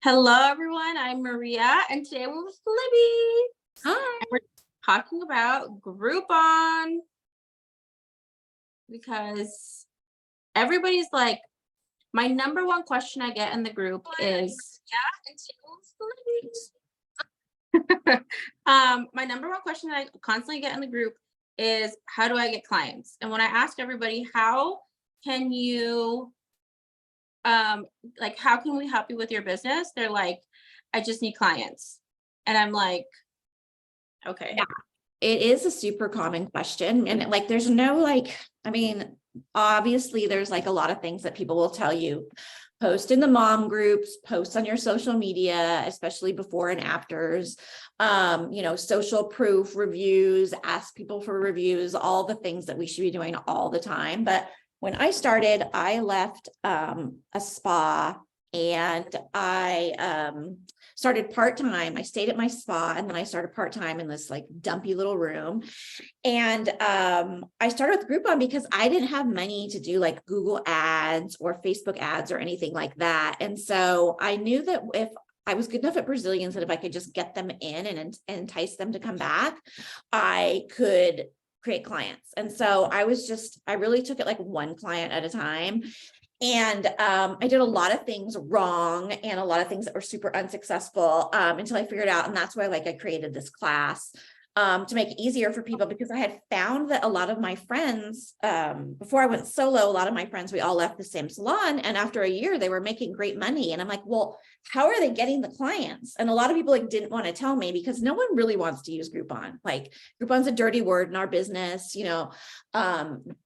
Hello, everyone. I'm Maria, and today we're with Libbey. Hi. And we're talking about Groupon because everybody's like, my number one question I get in the group is, my number one question I constantly get in the group is, how do I get clients? And when I ask everybody, how can you, how can we help you with your business? They're like, I just need clients. And I'm like, okay. Yeah, it is a super common question. And there's no obviously there's a lot of things that people will tell you. Post in the mom groups, post on your social media, especially before and afters, social proof reviews, ask people for reviews, all the things that we should be doing all the time. But when I started, I left a spa and I started part-time. I stayed at my spa and then I started part-time in this dumpy little room. And I started with Groupon because I didn't have money to do Google ads or Facebook ads or anything like that. And so I knew that if I was good enough at Brazilians, that if I could just get them in and entice them to come back, I could create clients. And so I really took it one client at a time. And I did a lot of things wrong and a lot of things that were super unsuccessful until I figured out. And that's why I created this class to make it easier for people, because I had found that a lot of my friends, before I went solo, a lot of my friends, we all left the same salon. And after a year, they were making great money. And I'm like, well, how are they getting the clients? And a lot of people didn't want to tell me because no one really wants to use Groupon. Groupon's a dirty word in our business.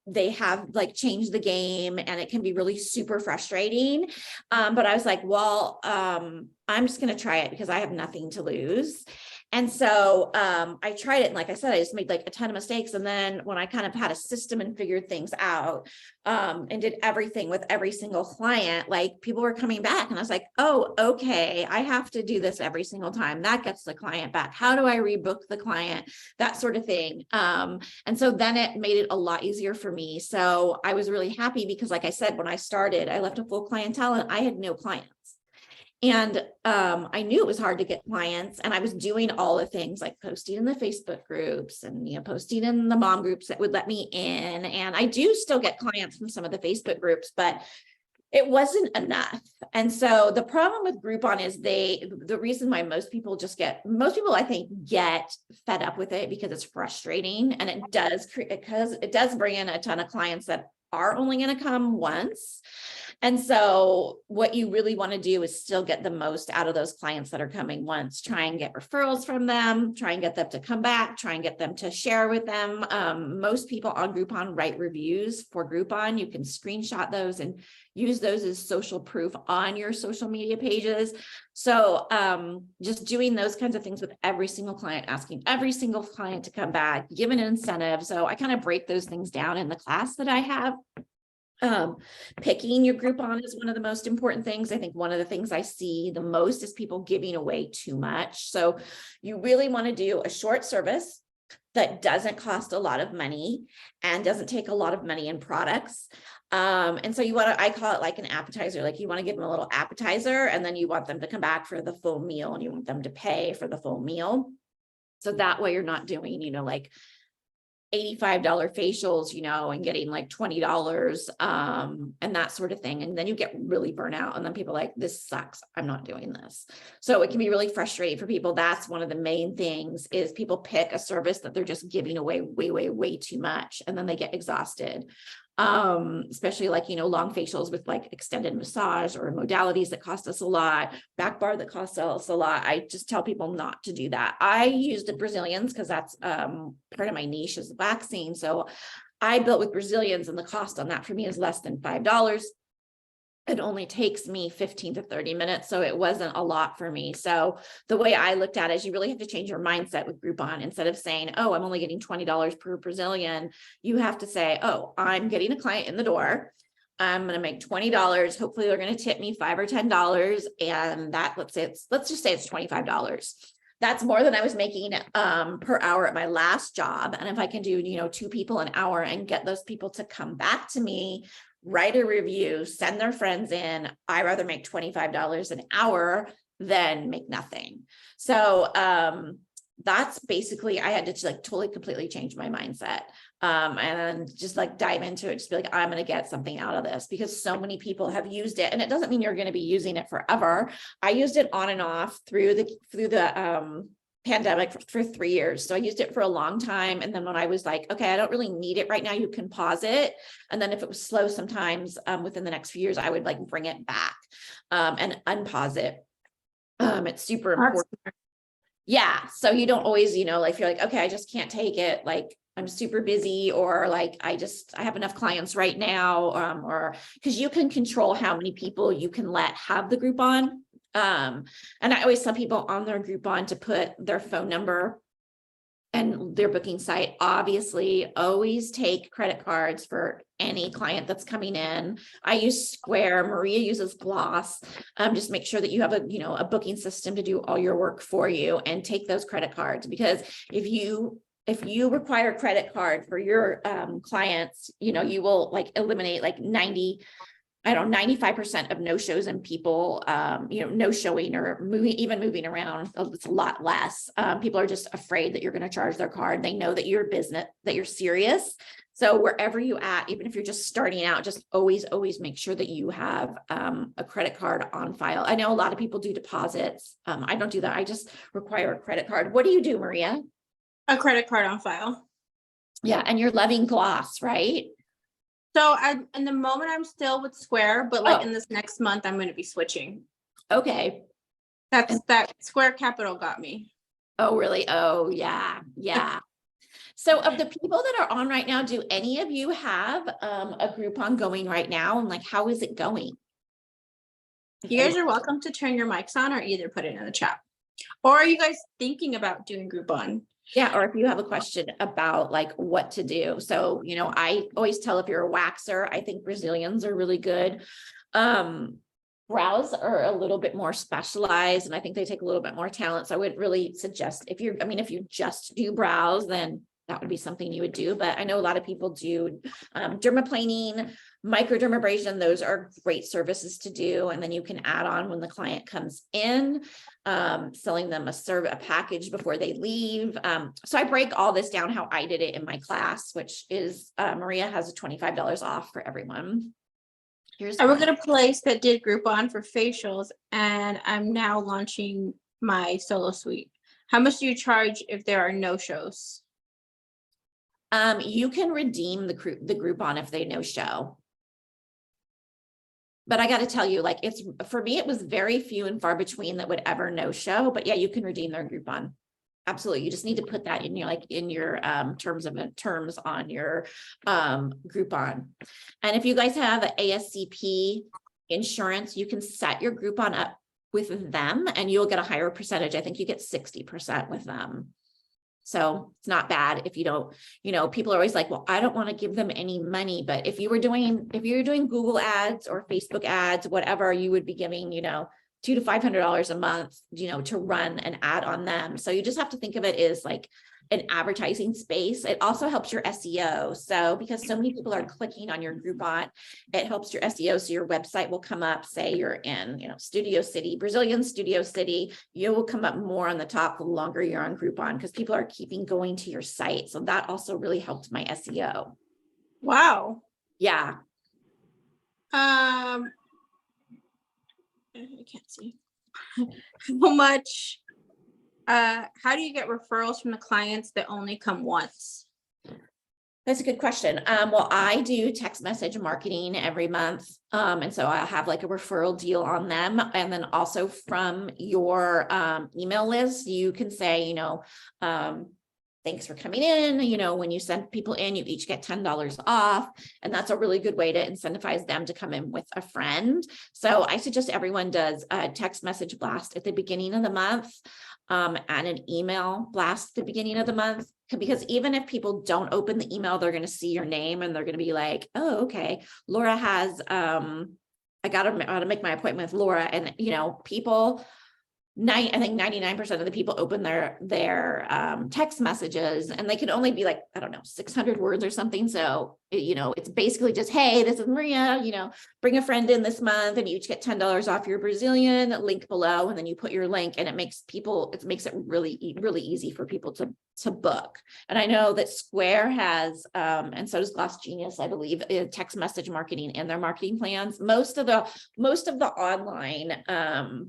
They have changed the game and it can be really super frustrating. But I was like, well, I'm just going to try it because I have nothing to lose. And so I tried it. And like I said, I just made a ton of mistakes. And then when I kind of had a system and figured things out and did everything with every single client, people were coming back and I was like, oh, okay, I have to do this every single time. That gets the client back. How do I rebook the client? That sort of thing. And so then it made it a lot easier for me. So I was really happy because like I said, when I started, I left a full clientele and I had no clients. And I knew it was hard to get clients, and I was doing all the things like posting in the Facebook groups and, posting in the mom groups that would let me in. And I do still get clients from some of the Facebook groups, but it wasn't enough. And so the problem with Groupon is the reason why most people I think get fed up with it because it's frustrating, and it does bring in a ton of clients that are only going to come once. And so what you really want to do is still get the most out of those clients that are coming once. Try and get referrals from them, try and get them to come back, try and get them to share with them. Most people on Groupon write reviews for Groupon. You can screenshot those and use those as social proof on your social media pages. So just doing those kinds of things with every single client, asking every single client to come back, giving an incentive. So I kind of break those things down in the class that I have. Picking your Groupon is one of the most important things. I think one of the things I see the most is people giving away too much. So you really want to do a short service that doesn't cost a lot of money and doesn't take a lot of money in products. And so I call it an appetizer. You want to give them a little appetizer and then you want them to come back for the full meal and you want them to pay for the full meal. So that way you're not doing, $85 facials, and getting $20 and that sort of thing. And then you get really burnt out and then people are like, this sucks, I'm not doing this. So it can be really frustrating for people. That's one of the main things is people pick a service that they're just giving away way too much. And then they get exhausted. Especially long facials with extended massage or modalities that cost us a lot, back bar that costs us a lot. I just tell people not to do that. I used the Brazilians because that's part of my niche is waxing. So I built with Brazilians and the cost on that for me is less than $5. It only takes me 15 to 30 minutes. So it wasn't a lot for me. So the way I looked at it is you really have to change your mindset with Groupon. Instead of saying, oh, I'm only getting $20 per Brazilian, you have to say, oh, I'm getting a client in the door. I'm going to make $20. Hopefully they're going to tip me $5 or $10. And that, let's just say it's $25. That's more than I was making per hour at my last job. And if I can do, 2 people an hour and get those people to come back to me, write a review, send their friends in, I rather make $25 an hour than make nothing. So, that's basically, I had to like totally completely change my mindset. And just like dive into it, just be like, I'm going to get something out of this, because so many people have used it, and it doesn't mean you're going to be using it forever. I used it on and off through the pandemic for 3 years. So I used it for a long time. And then when I was like, okay, I don't really need it right now, you can pause it. And then if it was slow, sometimes within the next few years, I would like bring it back and unpause it. It's super important. Yeah. So you don't always, like you're like, okay, I just can't take it. Like I'm super busy, or like, I have enough clients right now, or because you can control how many people you can let have the Groupon. And I always tell people on their Groupon to put their phone number and their booking site. Obviously, always take credit cards for any client that's coming in. I use Square. Maria uses Gloss. Just make sure that you have a booking system to do all your work for you, and take those credit cards, because if you require credit card for your clients, you will like eliminate like 95% of no-shows and people, no showing or moving around. It's a lot less. People are just afraid that you're going to charge their card. They know that you're business, that you're serious. So wherever you at, even if you're just starting out, just always make sure that you have a credit card on file. I know a lot of people do deposits. I don't do that. I just require a credit card. What do you do, Maria? A credit card on file. Yeah. And you're loving Gloss, right? So in the moment I'm still with Square, but like in this next month, I'm going to be switching. Okay. That Square Capital got me. Oh, really? Oh, yeah. Yeah. So of the people that are on right now, do any of you have a Groupon going right now? And like, how is it going? You guys are welcome to turn your mics on, or either put it in the chat. Or are you guys thinking about doing Groupon? Yeah. Or if you have a question about like what to do. So, I always tell, if you're a waxer, I think Brazilians are really good. Brows are a little bit more specialized, and I think they take a little bit more talent. So I would really suggest, if you just do brows, then that would be something you would do. But I know a lot of people do dermaplaning, microdermabrasion. Those are great services to do. And then you can add on when the client comes in, selling them a package before they leave. So I break all this down how I did it in my class, which is Maria has $25 off for everyone. I work at a place that did Groupon for facials, and I'm now launching my solo suite. How much do you charge if there are no shows? You can redeem the Groupon if they no show. But I got to tell you, like, for me, it was very few and far between that would ever no show. But yeah, you can redeem their Groupon. Absolutely. You just need to put that in your terms on your Groupon. And if you guys have an ASCP insurance, you can set your Groupon up with them and you'll get a higher percentage. I think you get 60% with them. So it's not bad if you don't, people are always like, well, I don't want to give them any money. But if you're doing Google ads or Facebook ads, whatever, you would be giving, $200 to $500 a month, to run an ad on them. So you just have to think of it as like an advertising space. It also helps your SEO. So because so many people are clicking on your Groupon, it helps your SEO. So your website will come up, say you're in, Studio City, Brazilian Studio City, you will come up more on the top the longer you're on Groupon, because people are keeping going to your site. So that also really helped my SEO. Wow. Yeah. I can't see. How much, how do you get referrals from the clients that only come once? That's a good question. Well, I do text message marketing every month. And so I'll have like a referral deal on them. And then also from your email list, you can say, thanks for coming in. When you send people in, you each get $10 off. And that's a really good way to incentivize them to come in with a friend. So I suggest everyone does a text message blast at the beginning of the month, and an email blast at the beginning of the month. Because even if people don't open the email, they're going to see your name and they're going to be like, oh, okay, Laura has, I got to make my appointment with Laura. And, people, I think 99% of the people open their text messages, and they can only be like, I don't know, 600 words or something. So it's basically just, hey, this is Maria, bring a friend in this month and you each get $10 off your Brazilian, link below, and then you put your link, and it makes it really, really easy for people to book. And I know that Square has, and so does Glass Genius, I believe, text message marketing in their marketing plans. Most of the online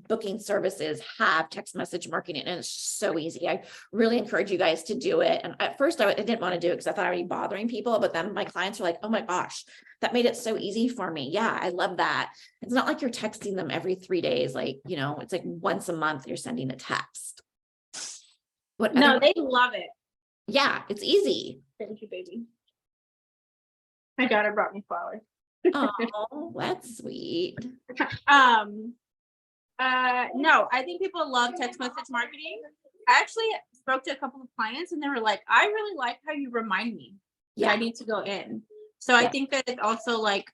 booking services have text message marketing, and it's so easy. I really encourage you guys to do it. And at first I didn't want to do it because I thought I would be bothering people, but then my clients are like, oh my gosh, that made it so easy for me. Yeah, I love that. It's not like you're texting them every 3 days. Like, it's like once a month you're sending a text. No, they love it. Yeah, it's easy. Thank you, baby. My daughter brought me flowers. Oh, that's sweet. No, I think people love text message marketing. I actually spoke to a couple of clients and they were like, I really like how you remind me that I need to go in. So I think that it's also like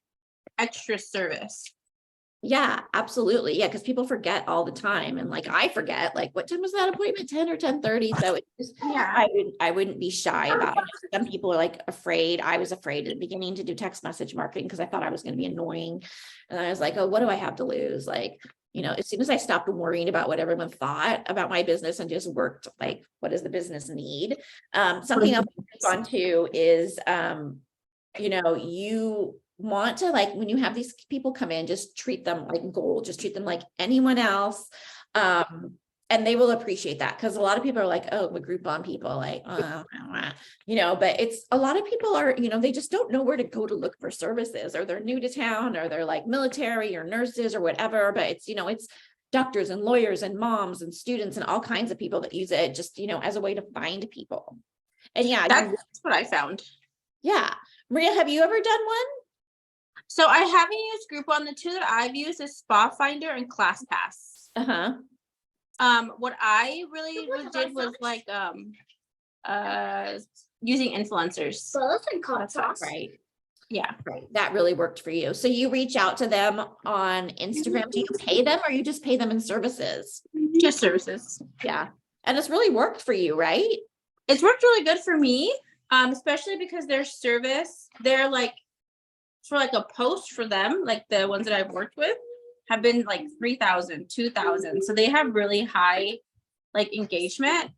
extra service. Yeah, absolutely. Yeah, because people forget all the time. And like, I forget, like, what time was that appointment? 10 or 10:30. So it's just, I wouldn't be shy about it. Some people are like afraid. I was afraid at the beginning to do text message marketing because I thought I was going to be annoying. And I was like, oh, what do I have to lose? Like, as soon as I stopped worrying about what everyone thought about my business and just worked, like, what does the business need? Something else on too is, you want to, like, when you have these people come in, just treat them like gold, just treat them like anyone else. And they will appreciate that, because a lot of people are like, oh, the Groupon people, like, but it's a lot of people are, they just don't know where to go to look for services, or they're new to town, or they're like military or nurses or whatever. But it's, it's doctors and lawyers and moms and students and all kinds of people that use it just, as a way to find people. And that's what I found. Yeah. Maria, have you ever done one? So I haven't used Groupon. The two that I've used is Spa Finder and ClassPass. What I really did was like using influencers. Right. Yeah. Right. That really worked for you. So you reach out to them on Instagram. Do you pay them, or you just pay them in services? Just services. Yeah. And it's really worked for you, right? It's worked really good for me. Especially because their service, they're like, for like a post for them, like the ones that I've worked with have been like 3,000, 2,000. So they have really high like engagement.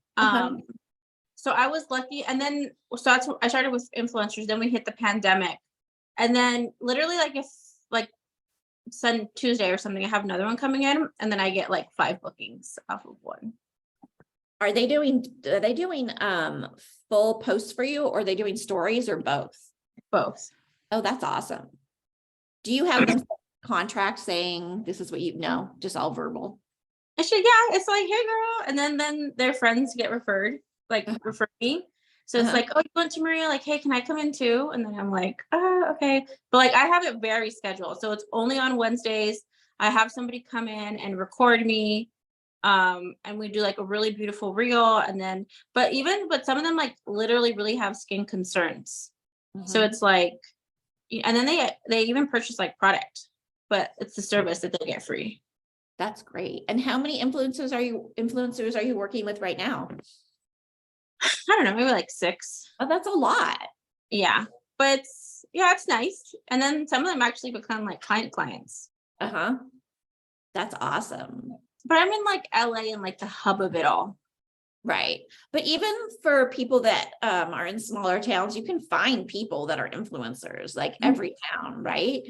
So I was lucky. And then, so that's what I started with influencers. Then we hit the pandemic. And then literally like if like Tuesday or something, I have another one coming in, and then I get like 5 bookings off of one. Are they doing full posts for you, or are they doing stories, or both? Both. Oh, that's awesome. Do you have them contract saying this is what just all verbal? Actually, yeah, it's like, hey girl, and then their friends get referred, like refer me. So it's like, oh, you went to Maria, like, hey, can I come in too? And then I'm like, okay. But like, I have it very scheduled. So it's only on Wednesdays. I have somebody come in and record me. And we do like a really beautiful reel. And then, but some of them like literally really have skin concerns. So it's like, and then they even purchase like product, but it's the service that they get free. That's great. And how many influencers are you working with right now? I don't know, maybe like 6. Oh, that's a lot. Yeah, but it's nice. And then some of them actually become like clients. That's awesome. But I'm in like LA and like the hub of it all. Right. But even for people that are in smaller towns, you can find people that are influencers, like every town, right?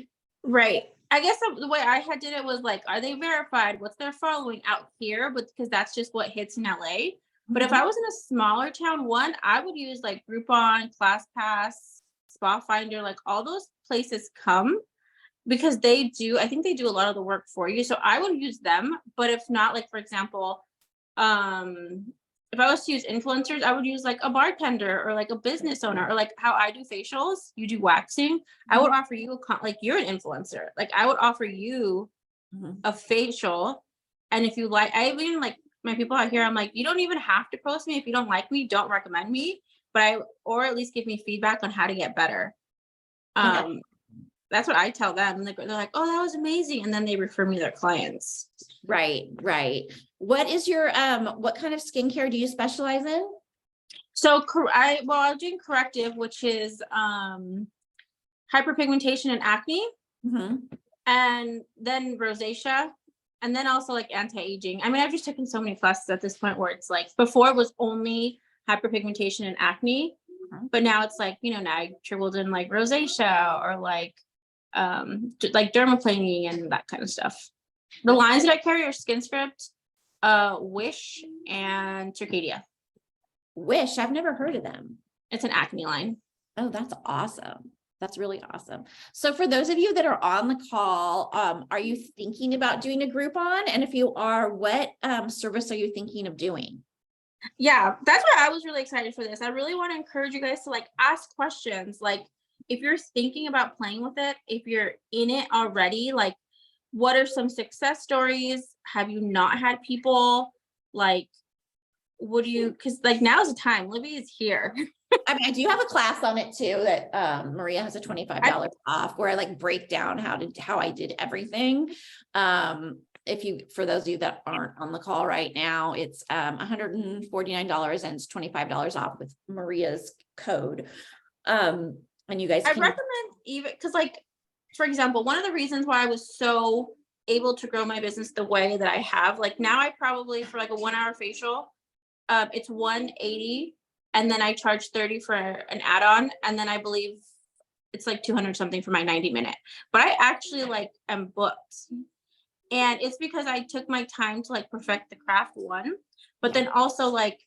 Right. I guess the way I had did it was like, are they verified? What's their following out here? But because that's just what hits in LA. But if I was in a smaller town, I would use like Groupon, ClassPass, Spa Finder, like all those places come, because I think they do a lot of the work for you. So I would use them. But if not, like, for example, if I was to use influencers, I would use like a bartender or like a business owner, or like how I do facials, you do waxing. I would offer you like, you're an influencer. Like I would offer you a facial. And if you like, I even like my people out here, I'm like, you don't even have to post me. If you don't like me, don't recommend me, or at least give me feedback on how to get better. That's what I tell them. They're like, oh, that was amazing. And then they refer me their clients. Right. What is your, what kind of skincare do you specialize in? So I'm doing corrective, which is hyperpigmentation and acne, Mhm. and then rosacea, and then also like anti-aging. I mean, I've just taken so many classes at this point where it's like before it was only hyperpigmentation and acne, Mhm. but now it's like, now I trickled in like rosacea or like like dermaplaning and that kind of stuff. The lines that I carry are Skin Script, Wish, and Circadia. Wish, I've never heard of them. It's an acne line. Oh, that's awesome. That's really awesome. So for those of you that are on the call, are you thinking about doing a Groupon? And if you are, what service are you thinking of doing? Yeah, that's why I was really excited for this. I really want to encourage you guys to like ask questions. Like if you're thinking about playing with it, if you're in it already, like what are some success stories? Have you not had people like would you, because like now's the time. Libbey is here. I mean, I do have a class on it too that Maria has a $25 off where I like break down how I did everything. For those of you that aren't on the call right now, it's $149 and it's $25 off with Maria's code. And you guys I can recommend even because like, for example, one of the reasons why I was so able to grow my business the way that I have, like now I probably for like a 1 hour facial, it's 180 and then I charge 30 for an add-on, and then I believe it's like 200 something for my 90-minute. But I actually like am booked. And it's because I took my time to like perfect the craft one, but then also like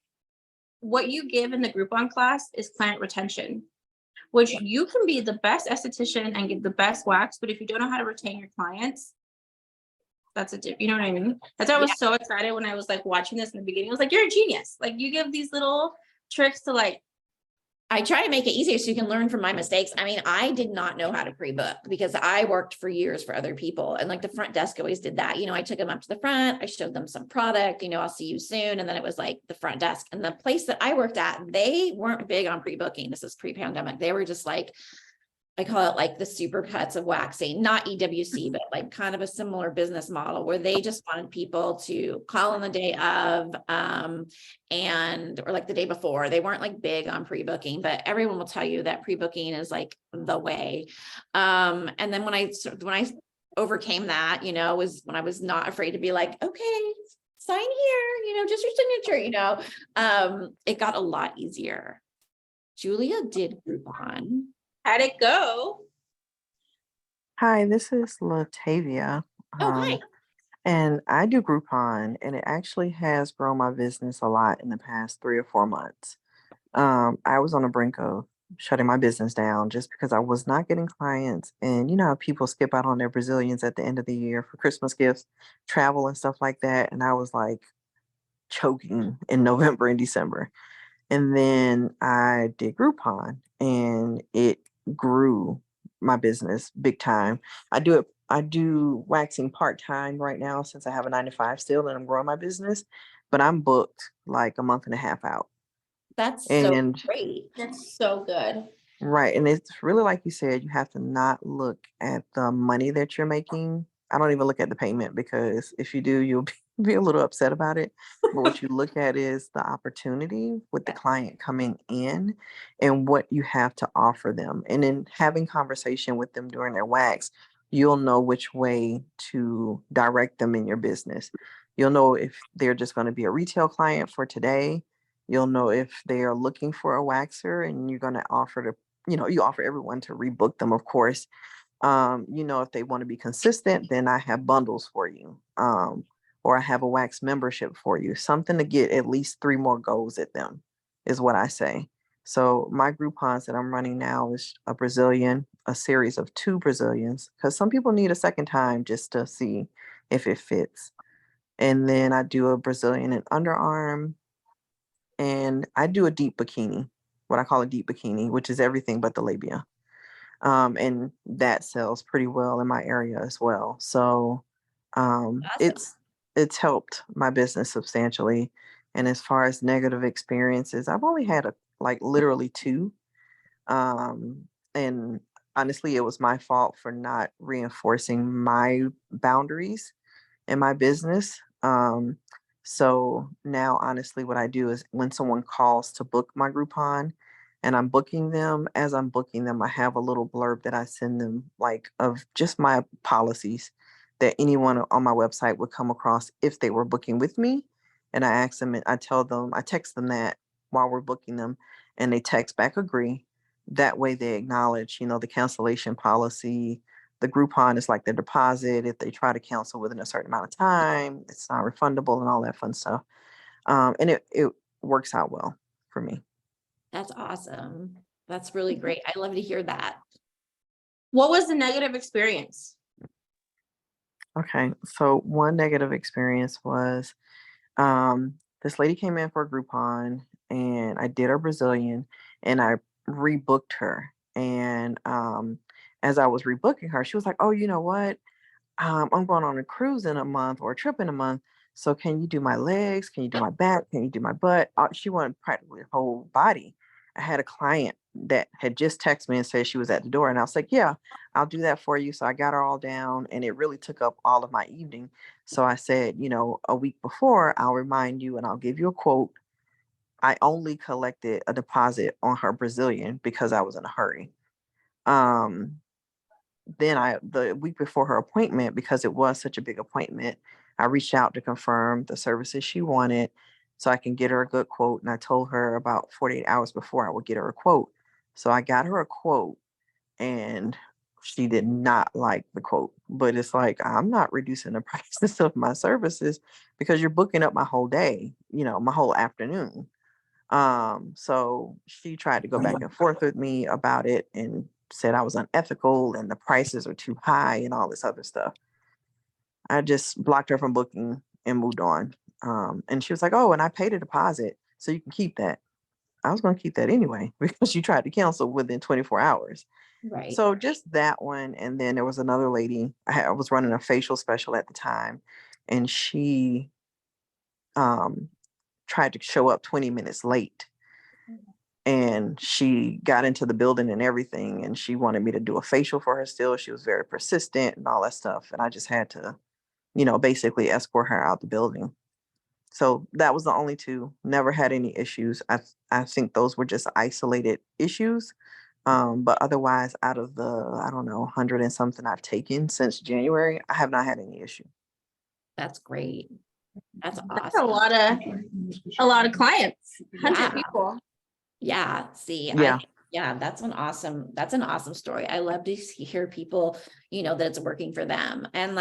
what you give in the Groupon class is client retention, which you can be the best esthetician and give the best wax, but if you don't know how to retain your clients, you know what I mean? That's why I was so excited when I was like watching this in the beginning. I was like, you're a genius. Like you give these little tricks to like. I try to make it easier so you can learn from my mistakes. I mean, I did not know how to pre-book because I worked for years for other people, and like the front desk always did that. I took them up to the front, I showed them some product, I'll see you soon. And then it was like the front desk, and the place that I worked at, they weren't big on pre-booking. This is pre-pandemic. They were just like, I call it like the super pets of waxing, not EWC, but like kind of a similar business model where they just wanted people to call on the day of, or like the day before. They weren't like big on pre-booking, but everyone will tell you that pre-booking is like the way. And then when I overcame that, was when I was not afraid to be like, okay, sign here, just your signature, it got a lot easier. Julia did Groupon. How'd it go? Hi, this is Latavia. Oh, hi. And I do Groupon, and it actually has grown my business a lot in the past 3 or 4 months. I was on the brink of shutting my business down just because I was not getting clients. And you know how people skip out on their Brazilians at the end of the year for Christmas gifts, travel and stuff like that. And I was like choking in November and December. And then I did Groupon, and it grew my business big time. I do waxing part-time right now since I have a 9 to 5 still, and I'm growing my business, but I'm booked like a month and a half out. That's so great. That's so good. Right. And it's really like you said, you have to not look at the money that you're making. I don't even look at the payment, because if you do, you'll be a little upset about it. But what you look at is the opportunity with the client coming in and what you have to offer them. And then having conversation with them during their wax, you'll know which way to direct them in your business. You'll know if they're just going to be a retail client for today. You'll know if they are looking for a waxer, and you're going to you offer everyone to rebook them, of course. If they want to be consistent, then I have bundles for you. Or I have a wax membership for you, something to get at least 3 more goes at them is what I say. So my Groupons that I'm running now is a Brazilian, a series of 2 Brazilians, because some people need a second time just to see if it fits. And then I do a Brazilian and underarm, and I do a deep bikini, what I call a deep bikini, which is everything but the labia. And that sells pretty well in my area as well. So Awesome. it's helped my business substantially. And as far as negative experiences, I've only had literally 2. And honestly, it was my fault for not reinforcing my boundaries in my business. So now, honestly, what I do is when someone calls to book my Groupon, and I'm booking them. As I'm booking them, I have a little blurb that I send them, like, of just my policies that anyone on my website would come across if they were booking with me. And I ask them, and I tell them, I text them that while we're booking them, and they text back agree. That way they acknowledge, the cancellation policy. The Groupon is like the deposit. If they try to cancel within a certain amount of time, it's not refundable and all that fun stuff. And it works out well for me. That's awesome. That's really great. I love to hear that. What was the negative experience? Okay, so one negative experience was this lady came in for a Groupon, and I did her Brazilian, and I rebooked her. And as I was rebooking her, she was like, "Oh, you know what? I'm going on a cruise in a month, or a trip in a month. So can you do my legs? Can you do my back? Can you do my butt?" She wanted practically her whole body. I had a client that had just texted me and said she was at the door, and I was like, "Yeah, I'll do that for you." So I got her all down, and it really took up all of my evening. So I said, a week before, I'll remind you and I'll give you a quote. I only collected a deposit on her Brazilian because I was in a hurry. Um, then the week before her appointment, because it was such a big appointment, I reached out to confirm the services she wanted so I can get her a good quote. And I told her about 48 hours before I would get her a quote. So I got her a quote, and she did not like the quote. But it's like, I'm not reducing the prices of my services because you're booking up my whole day, my whole afternoon. So she tried to go back and forth with me about it and said I was unethical and the prices are too high and all this other stuff. I just blocked her from booking and moved on. And she was like, "Oh, and I paid a deposit, so you can keep that." I was going to keep that anyway because she tried to cancel within 24 hours. Right. So just that one. And then there was another lady, I was running a facial special at the time, and she um, tried to show up 20 minutes late. And she got into the building and everything, and she wanted me to do a facial for her still. She was very persistent and all that stuff. And I just had to, basically escort her out the building. So that was the only two. Never had any issues. I think those were just isolated issues. But otherwise, out of the, I don't know, 100 and something I've taken since January, I have not had any issue. That's great. That's That's awesome. a lot of clients, 100 Yeah. people. Yeah. See, Yeah. that's an awesome story. I love to hear people, that it's working for them. And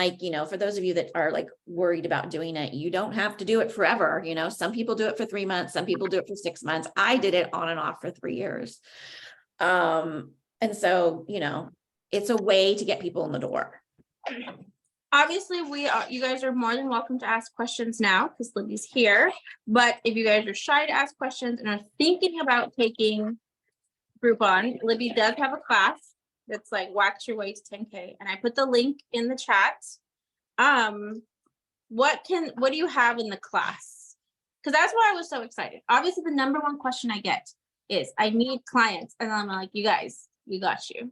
for those of you that are worried about doing it, you don't have to do it forever. Some people do it for 3 months, some people do it for 6 months. I did it on and off for 3 years. And so, it's a way to get people in the door. Obviously, you guys are more than welcome to ask questions now because Libby's here. But if you guys are shy to ask questions and are thinking about taking Groupon, Libby does have a class that's like wax your way to 10K, and I put the link in the chat. What do you have in the class? Because that's why I was so excited. Obviously, the number one question I get is I need clients, and I'm like, you guys, we got you.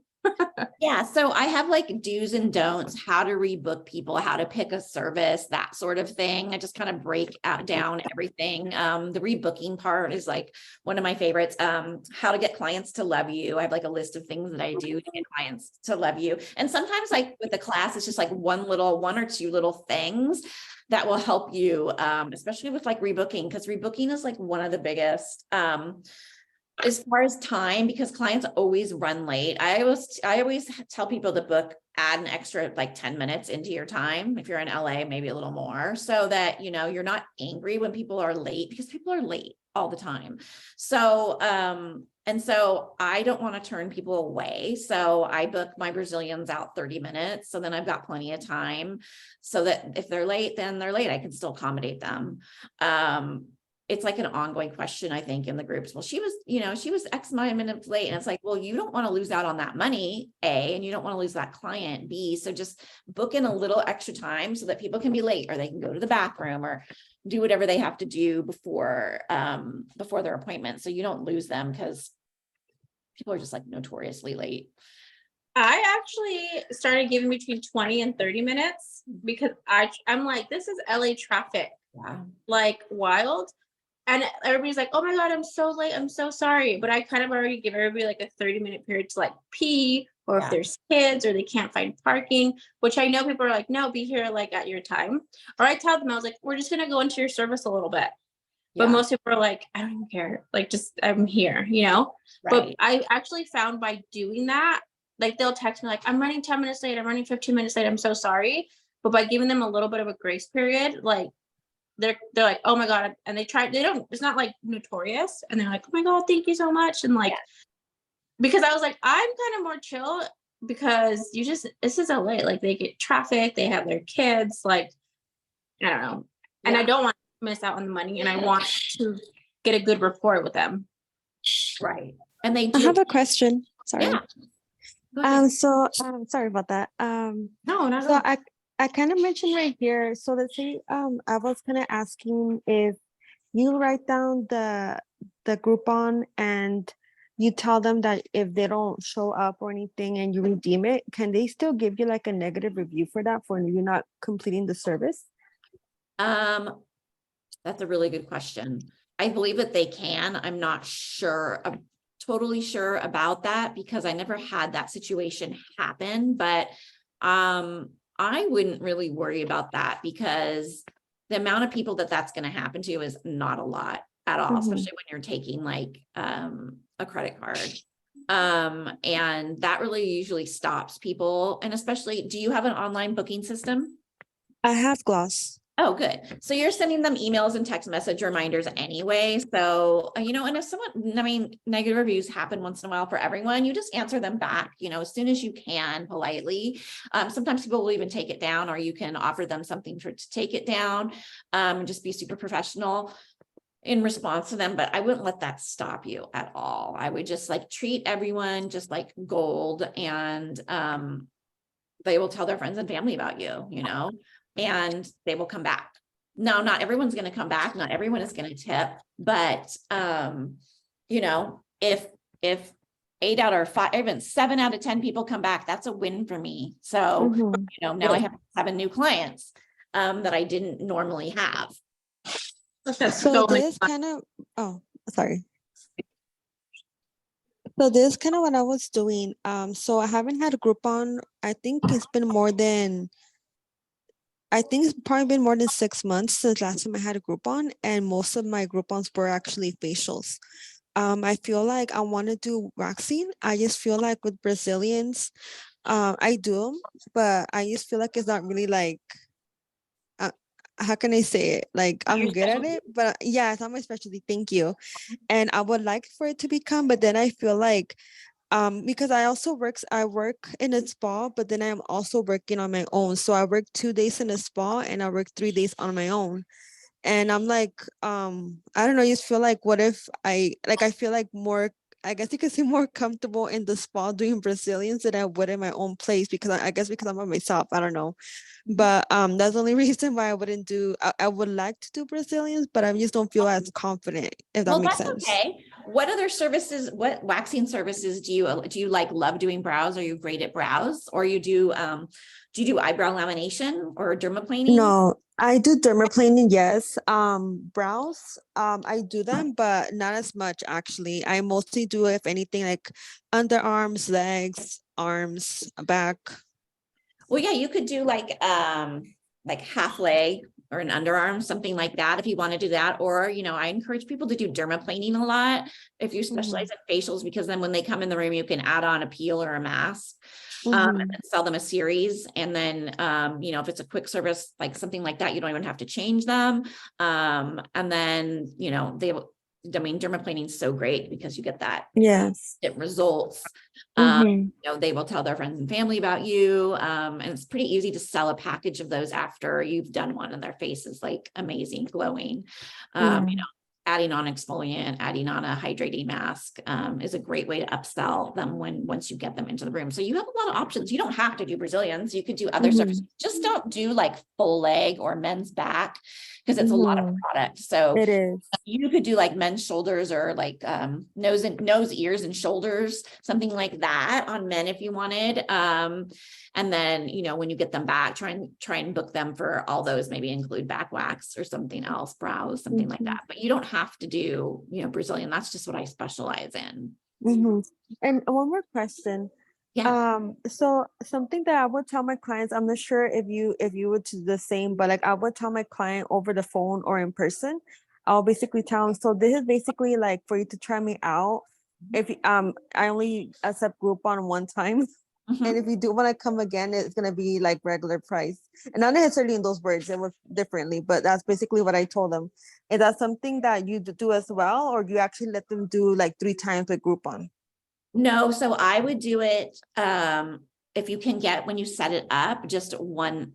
Yeah. So I have do's and don'ts, how to rebook people, how to pick a service, that sort of thing. I just kind of break down everything. The rebooking part is one of my favorites. How to get clients to love you. I have a list of things that I do to get clients to love you. And sometimes with the class, it's just one or two little things that will help you, especially with rebooking, because rebooking is one of the biggest, as far as time, because clients always run late. I always tell people to add an extra 10 minutes into your time. If you're in LA, maybe a little more, so that, you're not angry when people are late, because people are late all the time. So, and so I don't want to turn people away. So I book my Brazilians out 30 minutes. So then I've got plenty of time so that if they're late, then they're late. I can still accommodate them. It's an ongoing question, I think, in the groups. Well, she was X amount of minutes late. And it's well, you don't want to lose out on that money, A, and you don't want to lose that client, B. So just book in a little extra time so that people can be late, or they can go to the bathroom or do whatever they have to do before their appointment. So you don't lose them, because people are just notoriously late. I actually started giving between 20 and 30 minutes because I'm this is LA traffic. Yeah. Wild. And everybody's like, oh my God, I'm so late. I'm so sorry. But I kind of already give everybody like a 30-minute period to like pee, or if there's kids or they can't find parking, which I know people are like, no, be here like at your time. Or I tell them, I was like, we're just going to go into your service a little bit. But most people are like, I don't even care. Like, just, I'm here, you know? But I actually found by doing that, like they'll text me like, I'm running 10 minutes late. I'm running 15 minutes late. I'm so sorry. But by giving them a little bit of a grace period, like they're like, oh my God. And they don't, it's not like notorious. And they're like, oh my God, thank you so much. And like, because I was like, I'm kind of more chill because this is LA. Like they get traffic, they have their kids, like, I don't know. And I don't want to miss out on the money, and I want to get a good rapport with them. Right. And they do. I have a question. Sorry. Yeah. So sorry about that. No, not so at all. I kind of mentioned right here. So let's say I was kind of asking if you write down the Groupon and you tell them that if they don't show up or anything and you redeem it, can they still give you like a negative review for that, for you not completing the service? That's a really good question. I believe that they can. I'm not sure. I'm totally sure about that because I never had that situation happen, but I wouldn't really worry about that because the amount of people that's going to happen to is not a lot at all, especially when you're taking like a credit card. And that really usually stops people. And especially, do you have an online booking system? I have Gloss. Oh, good. So you're sending them emails and text message reminders anyway. So, and if negative reviews happen once in a while for everyone, you just answer them back, as soon as you can, politely. Sometimes people will even take it down, or you can offer them something to take it down, and just be super professional in response to them. But I wouldn't let that stop you at all. I would just like treat everyone just like gold, and they will tell their friends and family about you, and they will come back. No, not everyone's going to come back. Not everyone is going to tip, but, if 8 out of 5, even 7 out of 10 people come back, that's a win for me. So, now I have 7 new clients, that I didn't normally have. So this kind of, sorry. So this is kind of what I was doing. So I haven't had a Groupon. I think it's probably been more than 6 months since last time I had a Groupon, and most of my Groupons were actually facials. I feel like I want to do waxing. I just feel like with Brazilians, I do them, but I just feel like it's not really like, how can I say it? Like I'm good at it, but yeah, it's not my specialty. Thank you. And I would like for it to become, but then I feel like, because I work in a spa, but then I'm also working on my own. So I work 2 days in a spa and I work 3 days on my own. And I'm like, I don't know, I just feel like, what if I feel like more, I guess you could say more comfortable in the spa doing Brazilians than I would in my own place, because I guess because I'm by myself, I don't know. But that's the only reason why I wouldn't do, I would like to do Brazilians, but I just don't feel as confident, if that makes sense. Okay. What waxing services do you like love doing brows? Are you great at brows, or do you do eyebrow lamination or dermaplaning? No, I do dermaplaning, yes. Brows, I do them, but not as much actually. I mostly do, if anything, like underarms, legs, arms, back. Well, yeah, you could do like half leg or an underarm, something like that, if you want to do that. Or, I encourage people to do dermaplaning a lot if you specialize in facials, because then when they come in the room, you can add on a peel or a mask, and then sell them a series. And then, if it's a quick service, like something like that, you don't even have to change them. And then, dermaplaning is so great because you get that. Yes. It results. They will tell their friends and family about you. And it's pretty easy to sell a package of those after you've done one, and their face is like amazing, glowing. Adding on exfoliant, adding on a hydrating mask is a great way to upsell them once you get them into the room. So you have a lot of options. You don't have to do Brazilians. You could do other services. Just don't do like full leg or men's back, because it's a lot of product. So it is. You could do like men's shoulders, or like nose, ears, and shoulders, something like that on men if you wanted. And then, when you get them back, try and book them for all those, maybe include back wax or something else, brows, something like that. But you don't have have to do, Brazilian. That's just what I specialize in. Mhm. And one more question. Yeah. So something that I would tell my clients, I'm not sure if you would do the same, but like I would tell my client over the phone or in person. I'll basically tell them, so this is basically like for you to try me out. If I only accept Groupon one time. Mhm. And if you do want to come again, it's gonna be like regular price. And not necessarily in those words, it was differently, but that's basically what I told them. Is that something that you do as well, or do you actually let them do like 3 times with Groupon? No, so I would do it, if you can get, when you set it up, just one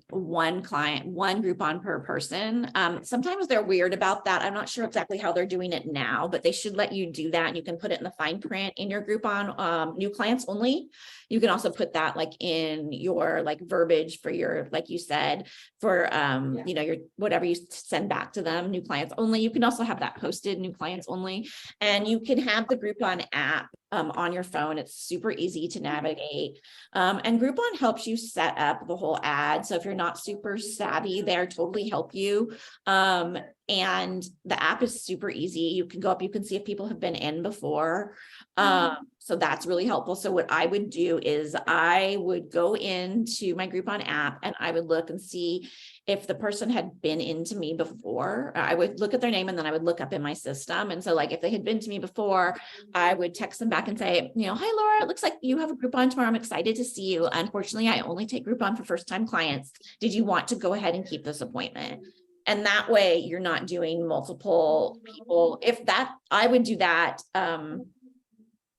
client, one Groupon per person. Sometimes they're weird about that. I'm not sure exactly how they're doing it now, but they should let you do that. And you can put it in the fine print in your Groupon, new clients only. You can also put that like in your like verbiage for your, like you said, for, your, whatever you send back to them, new clients only. You can also have that posted, new clients only. And you can have the Groupon app on your phone. It's super easy to navigate. And Groupon helps you set up the whole ad. So if you're not super savvy, they're totally help you. And the app is super easy. You can go up, you can see if people have been in before. So that's really helpful. So what I would do is I would go into my Groupon app and I would look and see if the person had been into me before. I would look at their name and then I would look up in my system. And so like, if they had been to me before, I would text them back and say, hi, Laura, it looks like you have a Groupon tomorrow. I'm excited to see you. Unfortunately, I only take Groupon for first-time clients. Did you want to go ahead and keep this appointment? And that way you're not doing multiple people. I would do that.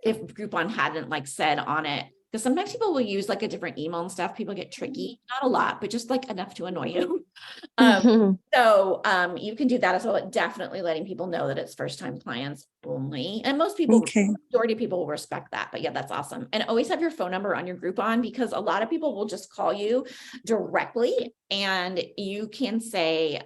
If Groupon hadn't like said on it, because sometimes people will use like a different email and stuff. People get tricky, not a lot, but just like enough to annoy you. So you can do that as well. Definitely letting people know that it's first-time clients only. And most people, majority of people will respect that. But yeah, that's awesome. And always have your phone number on your Groupon, because a lot of people will just call you directly and you can say,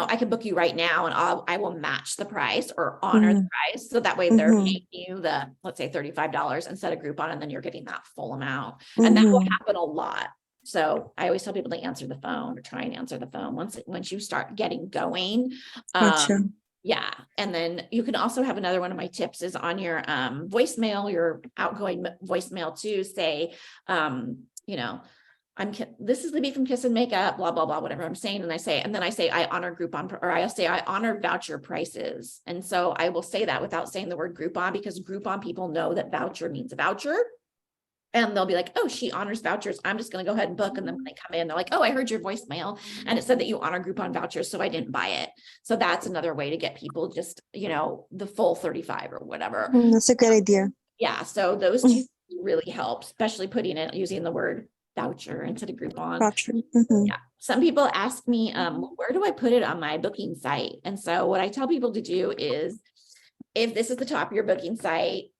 I can book you right now and I will match the price or honor the price. So that way they're paying you let's say $35 instead of Groupon, and then you're getting that full amount. And that will happen a lot. So I always tell people to answer the phone, or try and answer the phone once you start getting going. Gotcha. Yeah. And then you can also have another one of my tips is on your voicemail, your outgoing voicemail to say, this is Libbey from Kiss and Makeup, blah, blah, blah, whatever I'm saying. And then I say, I honor Groupon, or I'll say, I honor voucher prices. And so I will say that without saying the word Groupon, because Groupon people know that voucher means a voucher. And they'll be like, oh, she honors vouchers. I'm just going to go ahead and book. And then when they come in, they're like, oh, I heard your voicemail and it said that you honor Groupon vouchers, so I didn't buy it. So that's another way to get people just, the full 35 or whatever. That's a good idea. Yeah. So those two really help, especially using the word voucher instead of Groupon. Voucher. Yeah. Some people ask me, where do I put it on my booking site? And so what I tell people to do is, if this is the top of your booking site,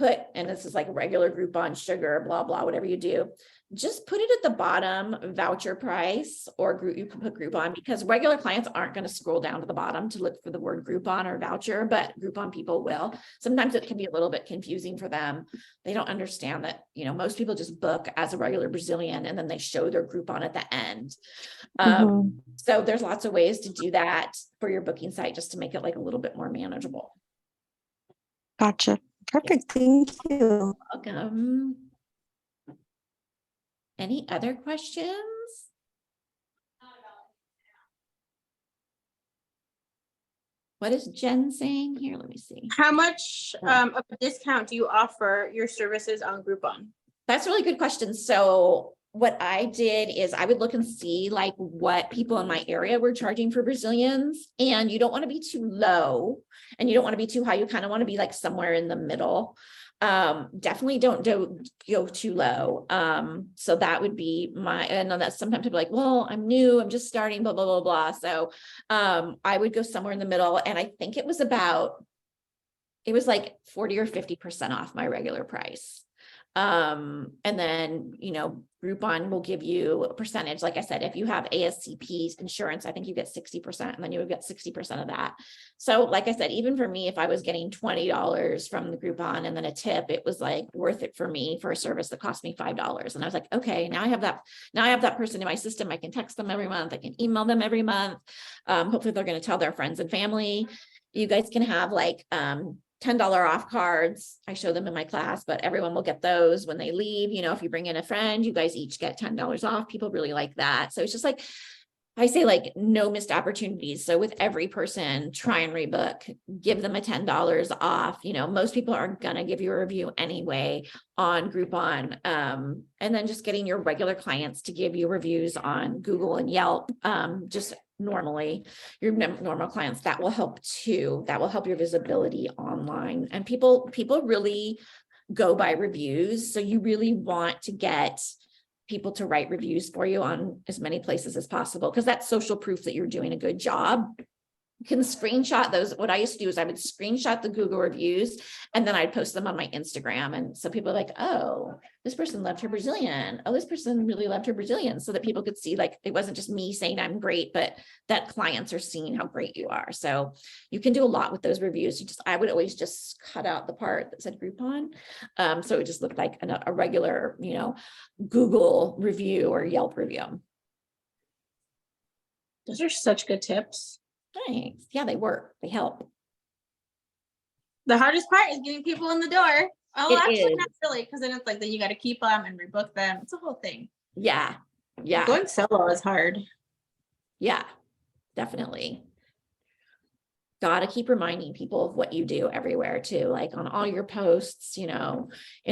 and this is like a regular Groupon, sugar, blah, blah, whatever you do, just put it at the bottom, voucher price, or you can put Groupon, because regular clients aren't going to scroll down to the bottom to look for the word Groupon or voucher, but Groupon people will. Sometimes it can be a little bit confusing for them. They don't understand that, most people just book as a regular Brazilian and then they show their Groupon at the end. So there's lots of ways to do that for your booking site, just to make it like a little bit more manageable. Gotcha. Perfect. Thank you. Welcome. Any other questions? What is Jen saying here? Let me see. How much of a discount do you offer your services on Groupon? That's a really good question. So what I did is I would look and see like what people in my area were charging for Brazilians, and you don't want to be too low and you don't want to be too high. You kind of want to be like somewhere in the middle. Definitely don't go too low. So that would be I know that sometimes people are like, well, I'm new, I'm just starting, blah, blah, blah, blah. So, I would go somewhere in the middle, and I think it was like 40 or 50% off my regular price. And then, Groupon will give you a percentage. Like I said, if you have ASCP insurance, I think you get 60%, and then you would get 60% of that. So like I said, even for me, if I was getting $20 from the Groupon and then a tip, it was like worth it for me for a service that cost me $5. And I was like, okay, now I have that person in my system. I can text them every month. I can email them every month. Hopefully they're going to tell their friends and family. You guys can have like, $10 off cards. I show them in my class, but everyone will get those when they leave. If you bring in a friend, you guys each get $10 off. People really like that. So it's just like, I say, like, no missed opportunities. So with every person, try and rebook, give them a $10 off. Most people are gonna give you a review anyway on Groupon. And then just getting your regular clients to give you reviews on Google and Yelp, just normally your normal clients, that will help too. That will help your visibility online. And people really go by reviews. So you really want to get people to write reviews for you on as many places as possible, because that's social proof that you're doing a good job. You can screenshot those. What I used to do is I would screenshot the Google reviews and then I'd post them on my Instagram. And so people are like, oh, this person loved her Brazilian. Oh, this person really loved her Brazilian. So that people could see, like, it wasn't just me saying I'm great, but that clients are seeing how great you are. So you can do a lot with those reviews. I would always just cut out the part that said Groupon. So it just looked like a regular, Google review or Yelp review. Those are such good tips. Thanks. Yeah, they work. They help. The hardest part is getting people in the door. Oh, It actually, is. not really, because then it's like then you got to keep them and rebook them. It's a whole thing. Yeah. Yeah. Going solo is hard. Yeah, definitely. Gotta keep reminding people of what you do everywhere too, like on all your posts, in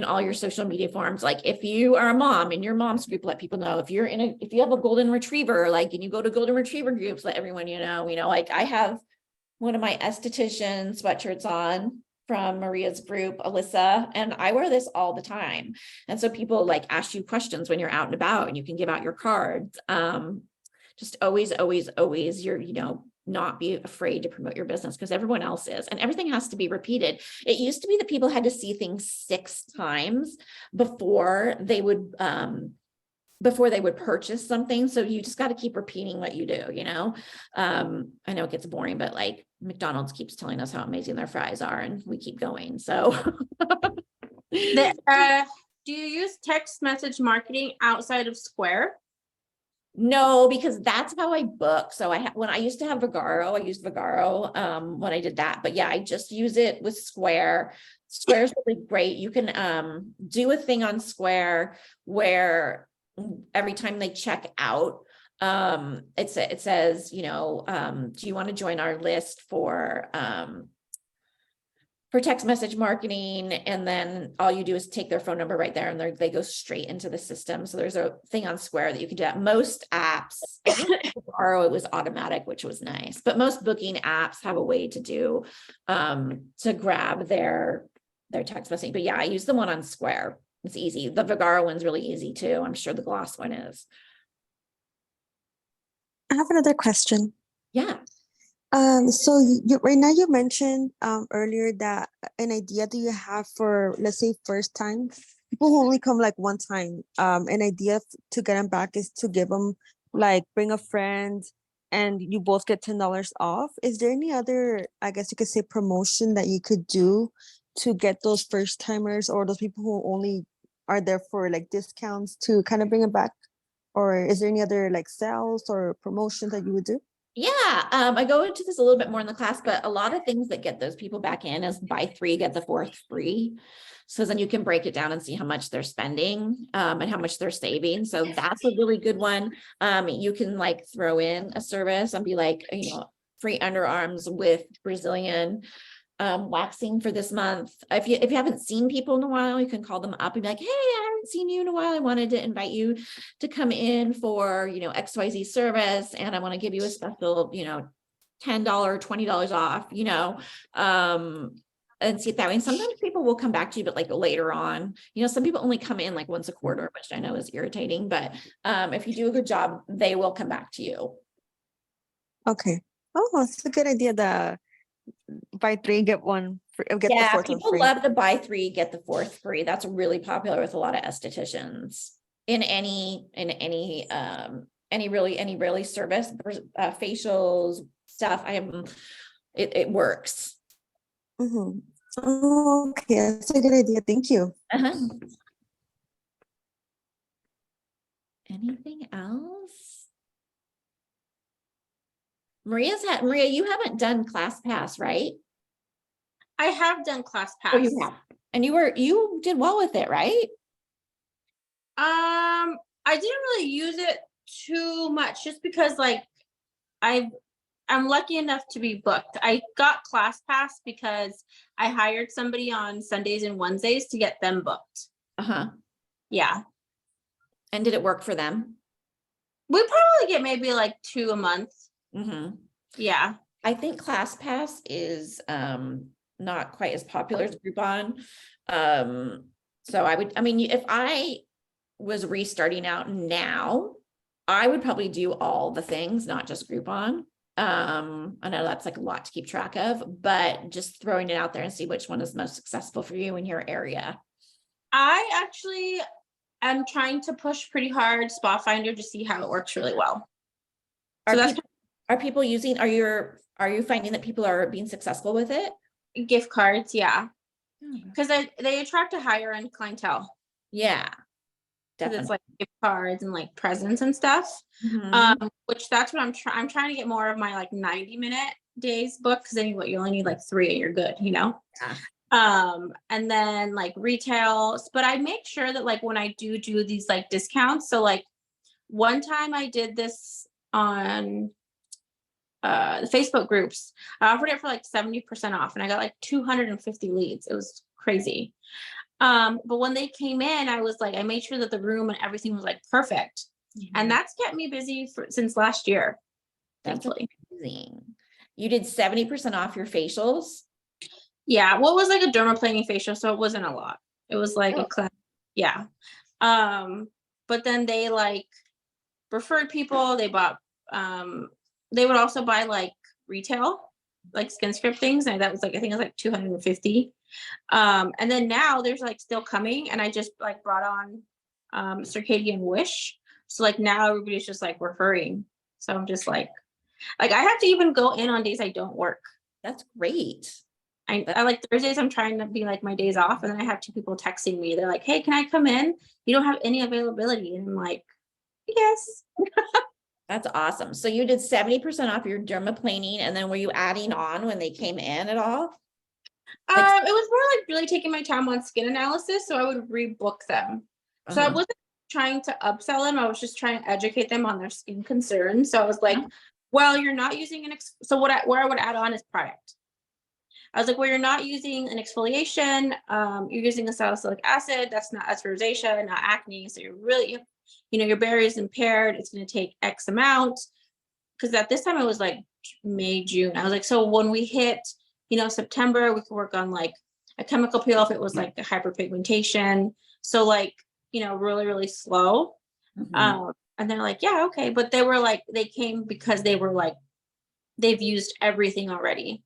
all your social media forums. Like if you are a mom in your mom's group, let people know. If you have a golden retriever, like, and you go to golden retriever groups, let everyone, like I have one of my esthetician sweatshirts on from Maria's group, Alyssa, and I wear this all the time. And so people like ask you questions when you're out and about, and you can give out your cards. Just always, you're, not be afraid to promote your business, because everyone else is, and everything has to be repeated. It used to be that people had to see things 6 times before they would purchase something. So you just got to keep repeating what you do, I know it gets boring, but like McDonald's keeps telling us how amazing their fries are, and we keep going. So Do you use text message marketing outside of Square? No, because that's how I book. So when I used to have Vagaro, I used Vagaro when I did that. But yeah, I just use it with Square. Square is really great. You can do a thing on Square where every time they check out, it says, do you want to join our list for text message marketing? And then all you do is take their phone number right there, and they go straight into the system. So there's a thing on Square that you can do that. Most apps, I think it was automatic, which was nice, but most booking apps have a way to do to grab their text messaging. But yeah, I use the one on Square. It's easy. The Vagaro one's really easy too. I'm sure the Gloss one is. I have another question. Yeah. So right now you mentioned earlier that an idea that you have for, let's say, first time people who only come like one time, an idea to get them back is to give them, like, bring a friend and you both get $10 off. Is there any other, I guess you could say, promotion that you could do to get those first timers or those people who only are there for like discounts to kind of bring them back? Or is there any other like sales or promotion that you would do? Yeah, I go into this a little bit more in the class, but a lot of things that get those people back in is buy 3, get the 4th free. So then you can break it down and see how much they're spending and how much they're saving. So that's a really good one. You can like throw in a service and be like, free underarms with Brazilian waxing for this month. If you haven't seen people in a while, you can call them up and be like, hey, I haven't seen you in a while. I wanted to invite you to come in for, XYZ service. And I want to give you a special, $10, $20 off, and see it that way. And sometimes people will come back to you, but like later on, some people only come in like once a quarter, which I know is irritating, but if you do a good job, they will come back to you. Okay. Oh, it's a good idea. The buy 3, get 1 get the Yeah, fourth one people free. love to buy 3, get the 4th free. That's really popular with a lot of estheticians in any really service, facials stuff. It works. Mhm. Oh, okay, that's a good idea. Thank you. Uh-huh. Anything else? Maria, you haven't done ClassPass, right? I have done ClassPass. Oh, you have. And you did well with it, right? I didn't really use it too much just because like I'm lucky enough to be booked. I got ClassPass because I hired somebody on Sundays and Wednesdays to get them booked. Uh-huh. Yeah. And did it work for them? We probably get maybe like 2 a month. Mm-hmm. Yeah. I think ClassPass is not quite as popular as Groupon. So I mean, if I was restarting out now, I would probably do all the things, not just Groupon. I know that's like a lot to keep track of, but just throwing it out there and see which one is most successful for you in your area. I actually am trying to push pretty hard Spa Finder to see how it works really well. So Are people using, are you finding that people are being successful with it? gift cards, yeah. Because they attract a higher end clientele. Yeah. Because it's Definitely. like gift cards and like presents and stuff. Mhm. Which that's what I'm trying to get more of my like 90-minute days book, because then you only need like 3 and you're good, you know? Yeah. And then like retail, but I make sure that like when I do these like discounts, so like one time I did this on the Facebook groups. I offered it for like 70% off and I got like 250 leads. It was crazy. But when they came in, I was like, I made sure that the room and everything was like perfect. And that's kept me busy since last year. That's thankfully. amazing. You did 70% off your facials? Yeah, well, it was like a dermaplaning facial, so it wasn't a lot. It was like yeah. But then they like referred people, they bought they would also buy like retail, like skin script things, and that was like I think it was like 250. And then now there's like still coming, and I just like brought on Circadian Wish. So like now everybody's just like referring. So I'm just like I have to even go in on days I don't work. That's great. I like Thursdays, I'm trying to be like my days off, and then I have 2 people texting me. They're like, hey, can I come in? You don't have any availability. And I'm like, yes. That's awesome. So you did 70% off your dermaplaning, and then were you adding on when they came in at all? It was more like really taking my time on skin analysis, so I would rebook them. So I wasn't trying to upsell them. I was just trying to educate them on their skin concerns. So I was like, well, you're not using where I would add on is product. I was like, well, you're not using an exfoliation. You're using a salicylic acid. That's not rosacea, not acne. So you're really, your barrier is impaired. It's going to take X amount. Because at this time it was like May, June. I was like, so when we hit, September, we could work on like a chemical peel if it was like a hyperpigmentation. So like, really, really slow. And they're like, yeah, okay. But they were like, they came because they were like, they've used everything already.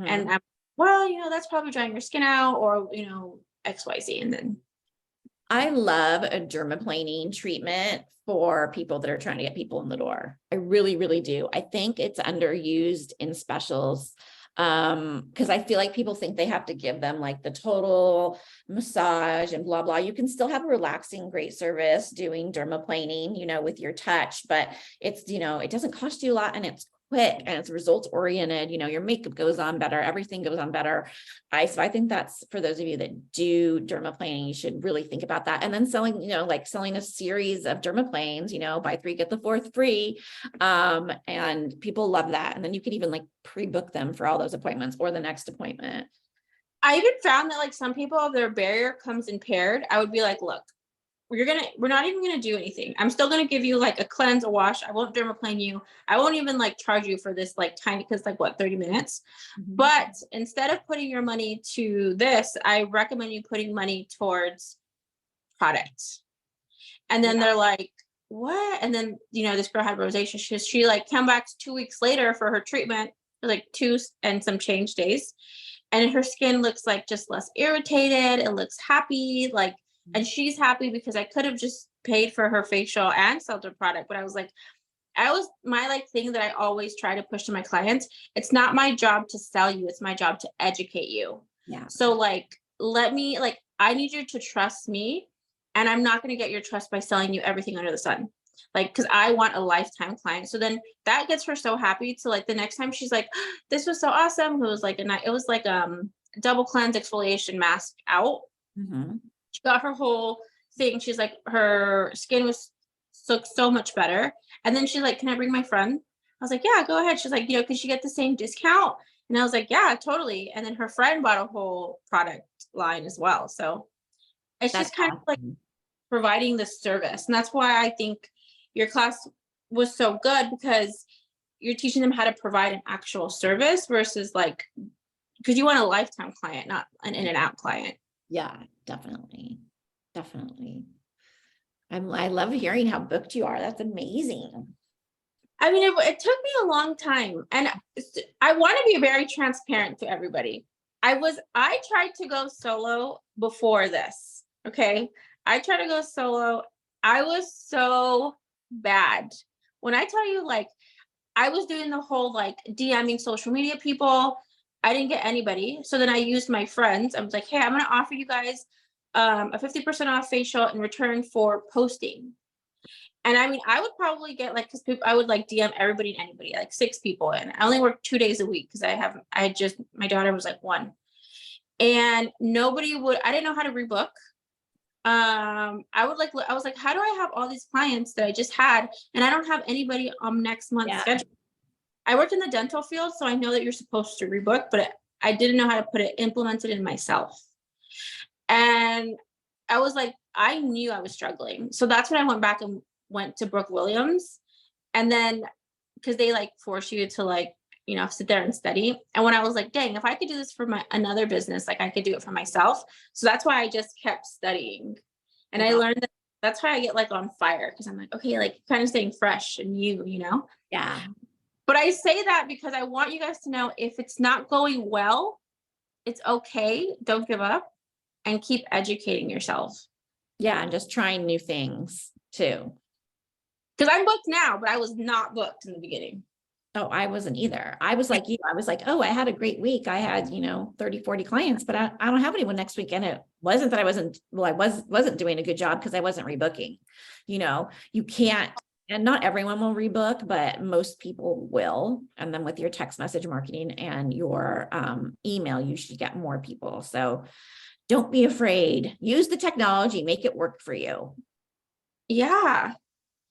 And I'm, well, that's probably drying your skin out or, XYZ. And then I love a dermaplaning treatment for people that are trying to get people in the door. I really, really do. I think it's underused in specials. Because I feel like people think they have to give them like the total massage and blah, blah. You can still have a relaxing, great service doing dermaplaning, with your touch, but it's, it doesn't cost you a lot and it's quick and it's results oriented. Your makeup goes on better, everything goes on better. So I think that's for those of you that do dermaplaning, you should really think about that. And then selling, selling a series of dermaplanes, buy 3, get the 4th free. And people love that. And then you can even like pre-book them for all those appointments or the next appointment. I even found that like some people, if their barrier comes impaired, I would be like, look, we're not even gonna do anything. I'm still gonna give you like a cleanse, a wash. I won't dermaplane you. I won't even like charge you for this like tiny, because like what, 30 minutes. But instead of putting your money to this, I recommend you putting money towards products. And then they're like, what? And then this girl had rosacea. She like came back 2 weeks later for her treatment, like 2 and some change days. and her skin looks like just less irritated. It looks happy, like, and she's happy because I could have just paid for her facial and sold her product. But I was like, my like thing that I always try to push to my clients. It's not my job to sell you. It's my job to educate you. Yeah. So like, I need you to trust me, and I'm not going to get your trust by selling you everything under the sun. Like, cause I want a lifetime client. So then that gets her so happy to like the next time she's like, this was so awesome. It was like double cleanse exfoliation mask out. Mhm. She got her whole thing. She's like, her skin was so much better. And then she's like, can I bring my friend? I was like, yeah, go ahead. She's like, could she get the same discount? And I was like, yeah, totally. And then her friend bought a whole product line as well. So it's That's just kind of like awesome. providing the service. And that's why I think your class was so good, because you're teaching them how to provide an actual service versus like, because you want a lifetime client, not an in and out client. Yeah, definitely. I love hearing how booked you are. That's amazing. I mean, it took me a long time, and I want to be very transparent to everybody. I tried to go solo before this. Okay. I tried to go solo. I was so bad. When I tell you, like, I was doing the whole like DMing social media people. I didn't get anybody. So then I used my friends. I was like, hey, I'm going to offer you guys a 50% off facial in return for posting. And I mean, I would probably get like, cause I would like DM everybody and anybody, like 6 people. And I only work 2 days a week because my daughter was like 1. And I didn't know how to rebook. I was like, how do I have all these clients that I just had and I don't have anybody on next month's schedule? I worked in the dental field, so I know that you're supposed to rebook, but I didn't know how to implement it in myself. And I was like, I knew I was struggling. So that's when I went back and went to Brooke Williams. And then, cause they like force you to like, sit there and study. And when I was like, dang, if I could do this for another business, like I could do it for myself. So that's why I just kept studying. And I learned that that's why I get like on fire. Cause I'm like, okay, like kind of staying fresh and Yeah. But I say that because I want you guys to know, if it's not going well, it's okay. Don't give up and keep educating yourself. Yeah. And just trying new things too. Because I'm booked now, but I was not booked in the beginning. Oh, I wasn't either. I was like you. I was like, oh, I had a great week. I had, 30, 40 clients, but I don't have anyone next week. And it wasn't that I wasn't doing a good job because I wasn't rebooking. You can't, and not everyone will rebook, but most people will. And then with your text message marketing and your email, you should get more people. So don't be afraid. Use the technology, make it work for you. Yeah.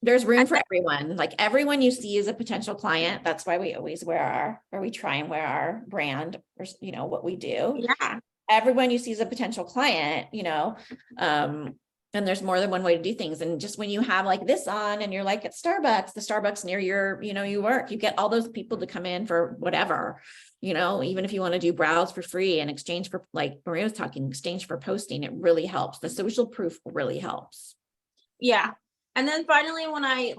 There's room for everyone. Like everyone you see is a potential client. That's why we always we try and wear our brand or, what we do. Yeah. Everyone you see is a potential client, and there's more than one way to do things. And just when you have like this on and you're like at Starbucks, the Starbucks near your, you work, you get all those people to come in for whatever, even if you want to do browse for free and exchange for, like Maria was talking, exchange for posting, it really helps. The social proof really helps. Yeah. And then finally, when I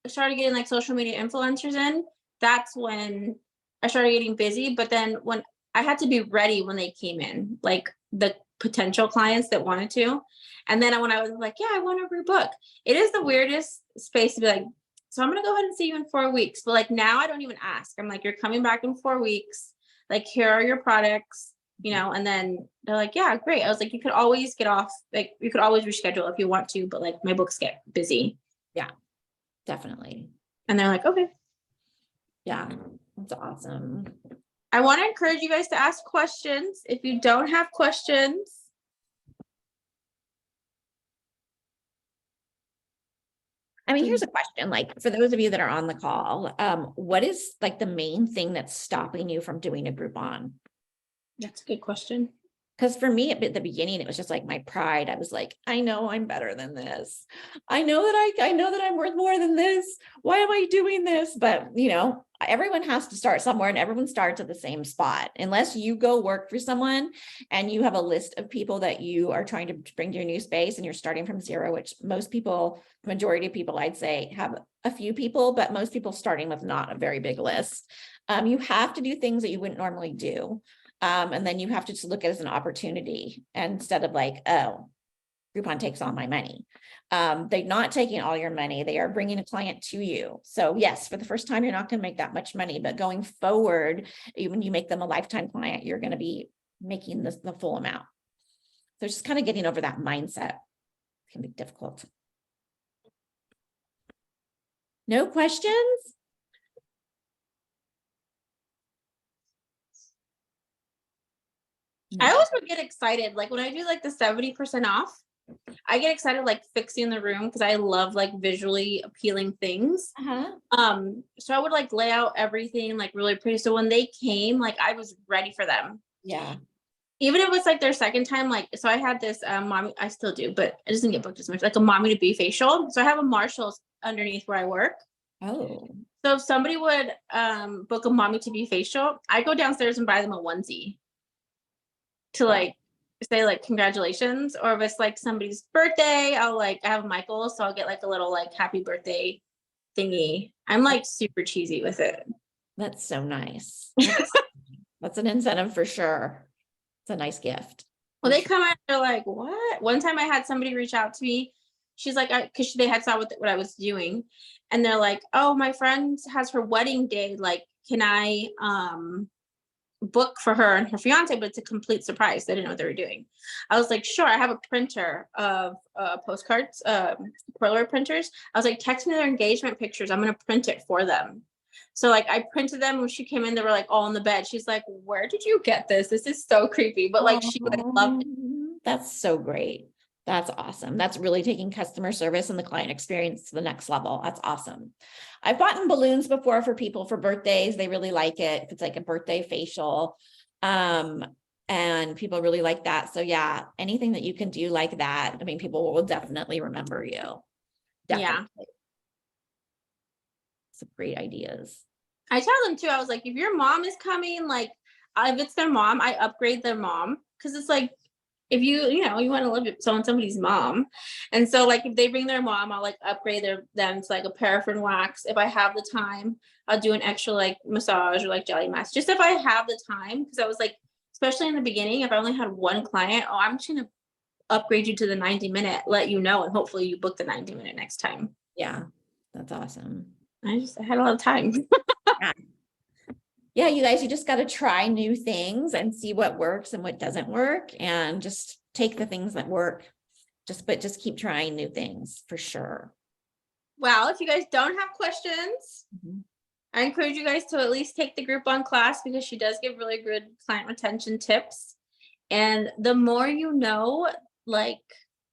started getting like social media influencers in, that's when I started getting busy. But then when I had to be ready when they came in, like the potential clients that wanted to. And then when I was like, yeah, I want to rebook. It is the weirdest space to be like, so I'm going to go ahead and see you in 4 weeks. But like now I don't even ask. I'm like, you're coming back in 4 weeks. Like, here are your products, and then they're like, yeah, great. I was like, you could always get off, like you could always reschedule if you want to, but like my books get busy. Yeah, definitely. And they're like, okay. Yeah, that's awesome. I want to encourage you guys to ask questions. If you don't have questions, I mean, here's a question, like for those of you that are on the call, what is like the main thing that's stopping you from doing a Groupon? that's a good question. Because for me at the beginning, it was just like my pride. I was like, I know I'm better than this. I know that I'm worth more than this. Why am I doing this? But you know, everyone has to start somewhere, and everyone starts at the same spot. Unless you go work for someone and you have a list of people that you are trying to bring to your new space and you're starting from zero, which most people, majority of people, I'd say, have a few people, but most people starting with not a very big list. You have to do things that you wouldn't normally do. And then you have to just look at it as an opportunity instead of like, oh, Groupon takes all my money. They're not taking all your money. They are bringing a client to you. So yes, for the first time, you're not going to make that much money, but going forward, when you make them a lifetime client, you're going to be making the full amount. So just kind of getting over that mindset can be difficult. No questions? I always would get excited, like when I do like the 70% off, I get excited like fixing the room because I love like visually appealing things. So I would like lay out everything like really pretty. So when they came, like I was ready for them. Yeah. Even if it was like their second time, like, so I had this mommy, I still do, but it doesn't get booked as much, like a mommy to be facial. So I have a Marshall's underneath where I work. Oh. So if somebody would book a mommy to be facial, I go downstairs and buy them a onesie to like say like congratulations. Or if it's like somebody's birthday, I have Michael, so I'll get like a little like happy birthday thingy. I'm like super cheesy with it. That's so nice. That's an incentive for sure. It's a nice gift. Well, they come out, they're like, what? One time I had somebody reach out to me. She's like, because they had saw what I was doing. And they're like, oh, my friend has her wedding day. Like, can I book for her and her fiance? But it's a complete surprise. They didn't know what they were doing. I was like, sure. I have a printer of postcards, Polaroid printers. I was like, text me their engagement pictures. I'm going to print it for them. So like I printed them. When she came in, they were like all in the bed. She's like, where did you get this? This is so creepy. But like she like loved it. That's so great. That's awesome. That's really taking customer service and the client experience to the next level. That's awesome. I've bought balloons before for people for birthdays. They really like it. If it's like a birthday facial, and people really like that. So yeah, anything that you can do like that, I mean, people will definitely remember you. Definitely. Yeah. Some great ideas. I tell them too, I was like, if your mom is coming, like if it's their mom, I upgrade their mom. Cause it's like, if you want to live with somebody's mom. And so like, if they bring their mom, I'll like upgrade them to like a paraffin wax. If I have the time, I'll do an extra like massage or like jelly mask, just if I have the time. Cause I was like, especially in the beginning, if I only had one client, I'm just going to upgrade you to the 90-minute, let you know. And hopefully you book the 90-minute next time. Yeah. That's awesome. I had a lot of time. Yeah, you guys, you just got to try new things and see what works and what doesn't work, and just take the things that work. Just keep trying new things for sure. Well, if you guys don't have questions, I encourage you guys to at least take the Groupon class, because she does give really good client retention tips. And the more you know, like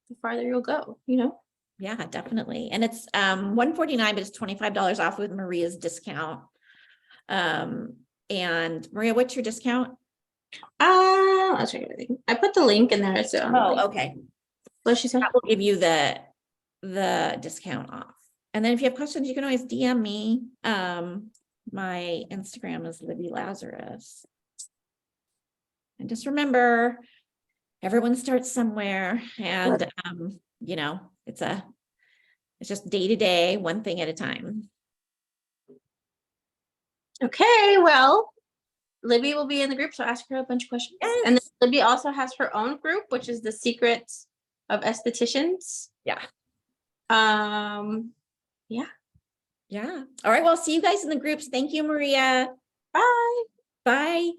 the farther you'll go, Yeah, definitely. And it's $149, but it's $25 off with Maria's discount. And Maria, what's your discount? I'll check everything. I put the link in there. So Okay. What she said? That will give you the discount off. And then if you have questions, you can always DM me. My Instagram is Libbey Lazarus. And just remember, everyone starts somewhere, and it's just day to day, one thing at a time. Okay, well, Libbey will be in the group, so ask her a bunch of questions. Yes. And then Libbey also has her own group, which is the Secrets of Estheticians. Yeah. Yeah. All right. Well, see you guys in the groups. Thank you, Maria. Bye. Bye.